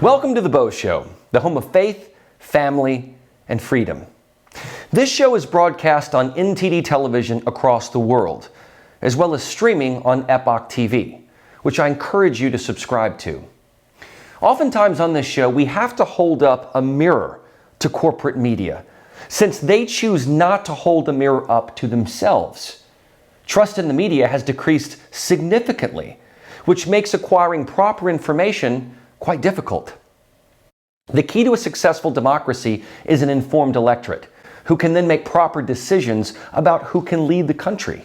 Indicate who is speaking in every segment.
Speaker 1: Welcome to the Beau Show, the home of faith, family, and freedom. This show is broadcast on NTD television across the world, as well as streaming on Epoch TV, which I encourage you to subscribe to. Oftentimes on this show, we have to hold up a mirror to corporate media, since they choose not to hold the mirror up to themselves. Trust in the media has decreased significantly, which makes acquiring proper information quite difficult. The key to a successful democracy is an informed electorate who can then make proper decisions about who can lead the country.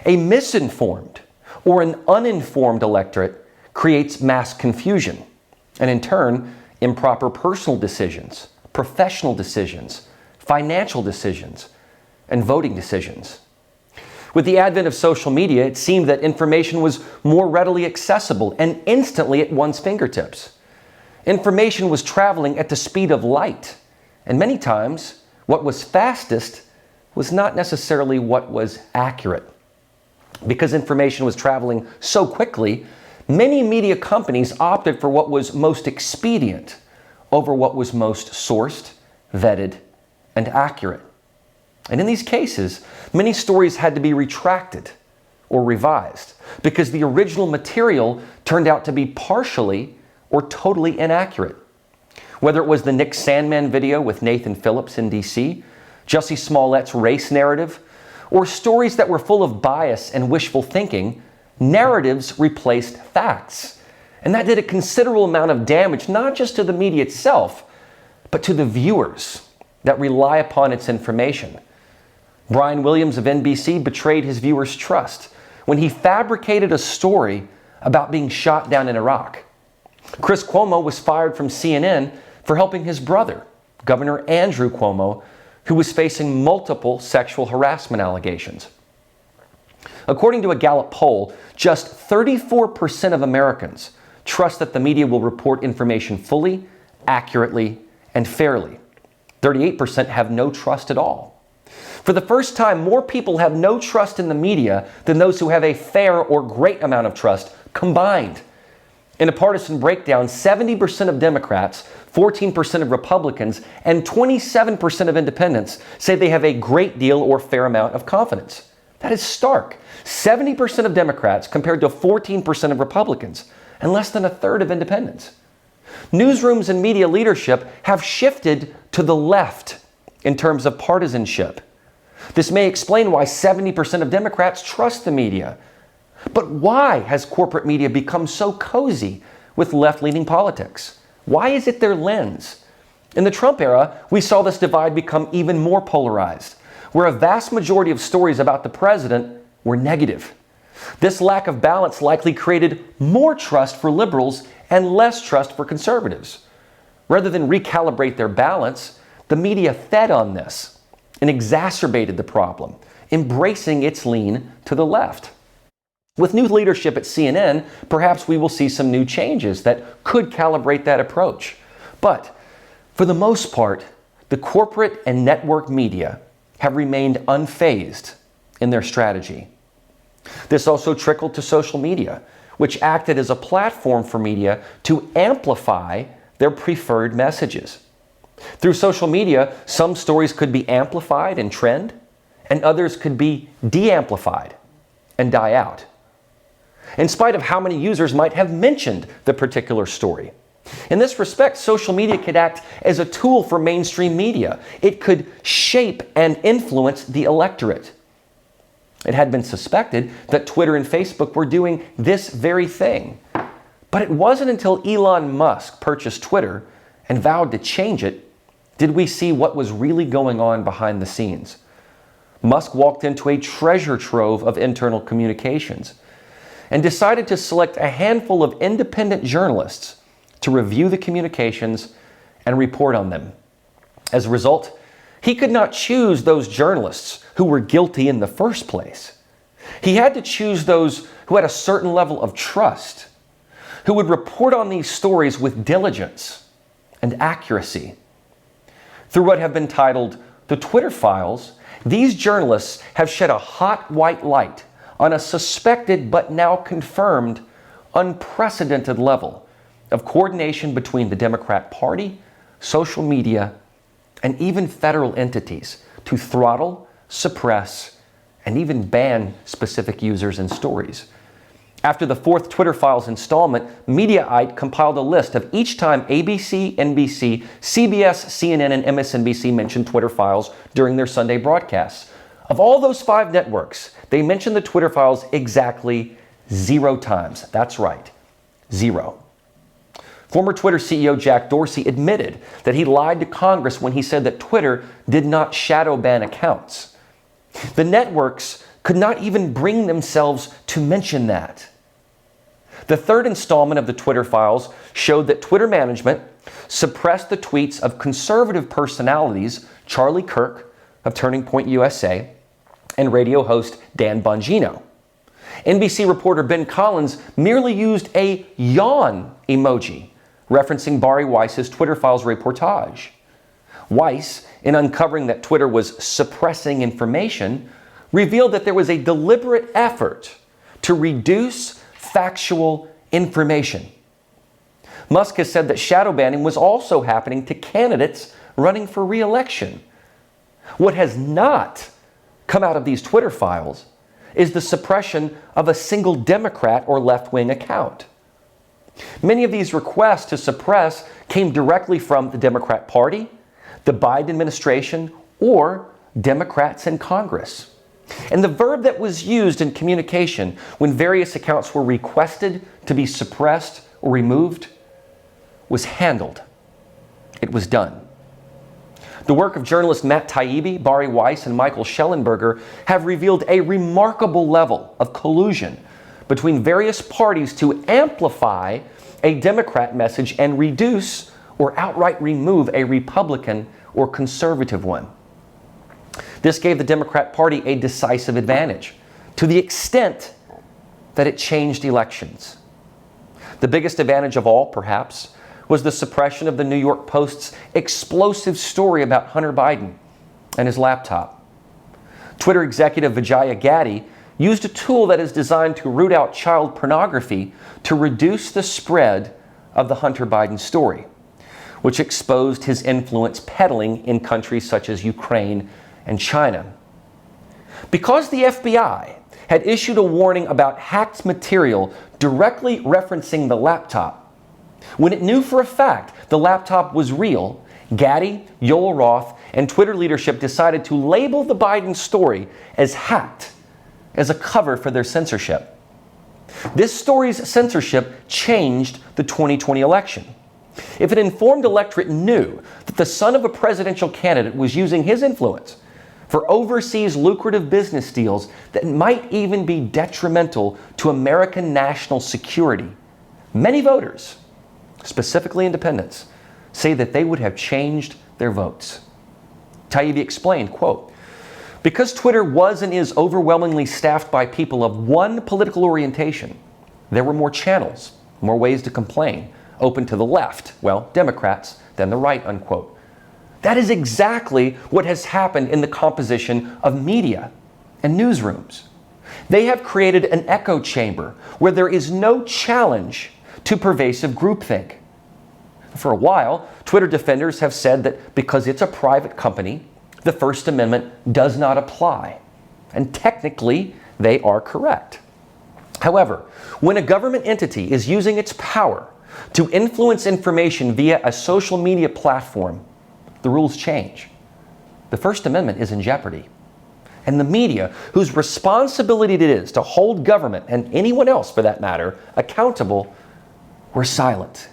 Speaker 1: A misinformed or an uninformed electorate creates mass confusion and in turn improper personal decisions, professional decisions, financial decisions, and voting decisions. With the advent of social media, it seemed that information was more readily accessible and instantly at one's fingertips. Information was traveling at the speed of light, and many times, what was fastest was not necessarily what was accurate. Because information was traveling so quickly, many media companies opted for what was most expedient over what was most sourced, vetted, and accurate. And in these cases, many stories had to be retracted or revised because the original material turned out to be partially or totally inaccurate. Whether it was the Nick Sandmann video with Nathan Phillips in DC, Jussie Smollett's race narrative, or stories that were full of bias and wishful thinking, narratives replaced facts. And that did a considerable amount of damage, not just to the media itself, but to the viewers that rely upon its information. Brian Williams of NBC betrayed his viewers' trust when he fabricated a story about being shot down in Iraq. Chris Cuomo was fired from CNN for helping his brother, Governor Andrew Cuomo, who was facing multiple sexual harassment allegations. According to a Gallup poll, just 34% of Americans trust that the media will report information fully, accurately, and fairly. 38% have no trust at all. For the first time, more people have no trust in the media than those who have a fair or great amount of trust combined. In a partisan breakdown, 70% of Democrats, 14% of Republicans, and 27% of independents say they have a great deal or fair amount of confidence. That is stark. 70% of Democrats compared to 14% of Republicans, and less than a third of independents. Newsrooms and media leadership have shifted to the left in terms of partisanship. This may explain why 70% of Democrats trust the media. But why has corporate media become so cozy with left-leaning politics? Why is it their lens? In the Trump era, we saw this divide become even more polarized, where a vast majority of stories about the president were negative. This lack of balance likely created more trust for liberals and less trust for conservatives. Rather than recalibrate their balance, the media fed on this and exacerbated the problem, embracing its lean to the left. With new leadership at CNN, perhaps we will see some new changes that could calibrate that approach. But for the most part, the corporate and network media have remained unfazed in their strategy. This also trickled to social media, which acted as a platform for media to amplify their preferred messages. Through social media, some stories could be amplified and trend, and others could be de-amplified and die out, in spite of how many users might have mentioned the particular story. In this respect, social media could act as a tool for mainstream media. It could shape and influence the electorate. It had been suspected that Twitter and Facebook were doing this very thing. But it wasn't until Elon Musk purchased Twitter and vowed to change it did we see what was really going on behind the scenes. Musk walked into a treasure trove of internal communications and decided to select a handful of independent journalists to review the communications and report on them. As a result, he could not choose those journalists who were guilty in the first place. He had to choose those who had a certain level of trust, who would report on these stories with diligence and accuracy. Through what have been titled the Twitter Files, these journalists have shed a hot white light on a suspected but now confirmed unprecedented level of coordination between the Democrat Party, social media, and even federal entities to throttle, suppress, and even ban specific users and stories. After the fourth Twitter Files installment, Mediaite compiled a list of each time ABC, NBC, CBS, CNN, and MSNBC mentioned Twitter Files during their Sunday broadcasts. Of all those 5 networks, they mentioned the Twitter Files exactly 0 times. That's right, 0. Former Twitter CEO Jack Dorsey admitted that he lied to Congress when he said that Twitter did not shadow ban accounts. The networks could not even bring themselves to mention that. The third installment of the Twitter Files showed that Twitter management suppressed the tweets of conservative personalities Charlie Kirk of Turning Point USA and radio host Dan Bongino. NBC reporter Ben Collins merely used a yawn emoji, referencing Bari Weiss's Twitter Files reportage. Weiss, in uncovering that Twitter was suppressing information, revealed that there was a deliberate effort to reduce factual information. Musk has said that shadow banning was also happening to candidates running for re-election. What has not come out of these Twitter files is the suppression of a single Democrat or left-wing account. Many of these requests to suppress came directly from the Democrat Party, the Biden administration, or Democrats in Congress. And the verb that was used in communication when various accounts were requested to be suppressed or removed was handled. It was done. The work of journalists Matt Taibbi, Bari Weiss, and Michael Schellenberger have revealed a remarkable level of collusion between various parties to amplify a Democrat message and reduce or outright remove a Republican or conservative one. This gave the Democrat Party a decisive advantage, to the extent that it changed elections. The biggest advantage of all, perhaps, was the suppression of the New York Post's explosive story about Hunter Biden and his laptop. Twitter executive Vijaya Gadde used a tool that is designed to root out child pornography to reduce the spread of the Hunter Biden story, which exposed his influence peddling in countries such as Ukraine and China. Because the FBI had issued a warning about hacked material directly referencing the laptop, when it knew for a fact the laptop was real, Gadde, Yoel Roth, and Twitter leadership decided to label the Biden story as hacked as a cover for their censorship. This story's censorship changed the 2020 election. If an informed electorate knew that the son of a presidential candidate was using his influence for overseas lucrative business deals that might even be detrimental to American national security, many voters, specifically independents, say that they would have changed their votes. Taibbi explained, quote, "Because Twitter was and is overwhelmingly staffed by people of one political orientation, there were more channels, more ways to complain, open to the left, well, Democrats, than the right," unquote. That is exactly what has happened in the composition of media and newsrooms. They have created an echo chamber where there is no challenge to pervasive groupthink. For a while, Twitter defenders have said that because it's a private company, the First Amendment does not apply. And technically, they are correct. However, when a government entity is using its power to influence information via a social media platform, the rules change. The First Amendment is in jeopardy. And the media, whose responsibility it is to hold government, and anyone else for that matter, accountable, were silent.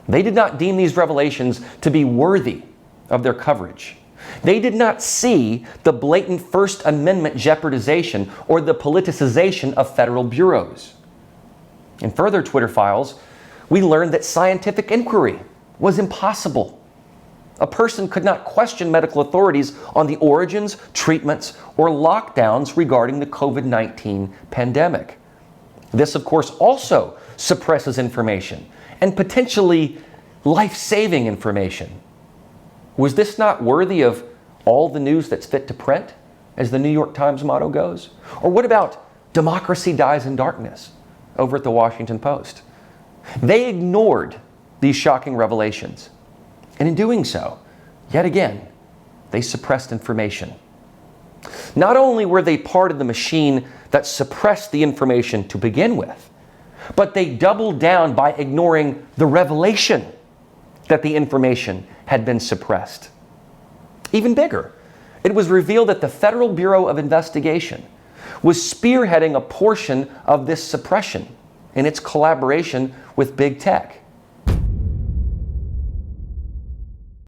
Speaker 1: They did not deem these revelations to be worthy of their coverage. They did not see the blatant First Amendment jeopardization or the politicization of federal bureaus. In further Twitter files, we learned that scientific inquiry was impossible. A person could not question medical authorities on the origins, treatments, or lockdowns regarding the COVID-19 pandemic. This, of course, also suppresses information, and potentially life-saving information. Was this not worthy of all the news that's fit to print, as the New York Times motto goes? Or what about democracy dies in darkness over at the Washington Post? They ignored these shocking revelations. And in doing so, yet again, they suppressed information. Not only were they part of the machine that suppressed the information to begin with, but they doubled down by ignoring the revelation that the information had been suppressed. Even bigger, it was revealed that the Federal Bureau of Investigation was spearheading a portion of this suppression in its collaboration with big tech.